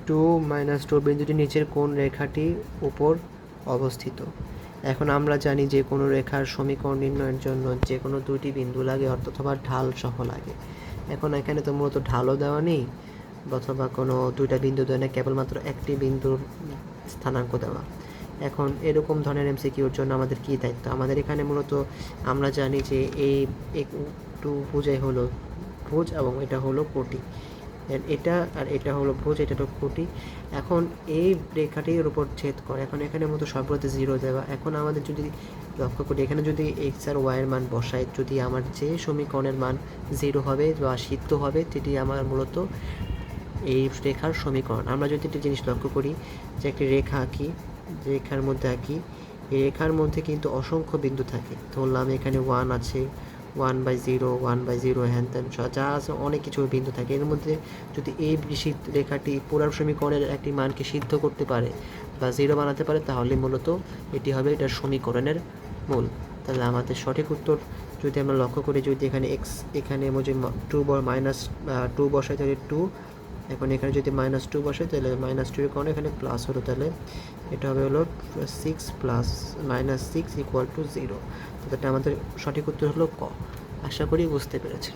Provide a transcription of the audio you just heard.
Two minus two বিন্দুটি নিচের কোন রেখাটির উপর অবস্থিত। এখন আমরা জানি যে কোনো রেখার সমীকরণ নির্ণয়ের জন্য যে কোনো দুটি বিন্দু লাগে অথবা ঢাল সহ লাগে। এখন এখানে তো মূলত ঢালও দেওয়া নেই অথবা কোনো দুইটা বিন্দু দেওয়া নেই, কেবলমাত্র একটি বিন্দুর স্থানাঙ্ক দেওয়া। এখন এরকম ধরনের এমসিকিউর জন্য আমাদের কী দায়িত্ব? আমাদের এখানে মূলত আমরা জানি যে এই একটু ভুজাই হলো ভুজ এবং এটা হলো কোটি, এটা আর এটা হলো ভুজ, এটা হলো কোটি। এখন এই রেখাটির উপর ছেদ করে, এখন এখানে মতো সর্বদা জিরো দেওয়া। এখন আমাদের যদি লক্ষ্য করি এখানে যদি এক্স আর ওয়াইয়ের মান বসাই, যদি আমার যে সমীকরণের মান জিরো হবে বা সিদ্ধ হবে সেটি আমার মূলত এই রেখার সমীকরণ। আমরা যদি একটা জিনিস লক্ষ্য করি যে একটি রেখা আঁকি, রেখার মধ্যে আঁকি, এই রেখার মধ্যে কিন্তু অসংখ্য বিন্দু থাকে। ধরলাম এখানে 1 আছে, 1/0, 1/0, হ্যান ত্যান যা আছে অনেক কিছু বিন্দু থাকে। এর মধ্যে যদি এই রেখাটি পুরো সমীকরণের একটি মানকে সিদ্ধ করতে পারে বা জিরো বানাতে পারে, তাহলে মূলত এটি হবে এটার সমীকরণের মূল। তাহলে আমাদের সঠিক উত্তর যদি আমরা লক্ষ্য করি, যদি এখানে এক্স, এখানে যে মাইনাস টু বসাই তাহলে 2, এখন এখানে যদি -2 বসে তাহলে -2 এর কারণে এখানে প্লাস হলো, তাহলে এটা হবে হলো 6 প্লাস -6 = 0। তো এটা আমাদের সঠিক উত্তর হলো ক। আশা করি বুঝতে পেরেছেন।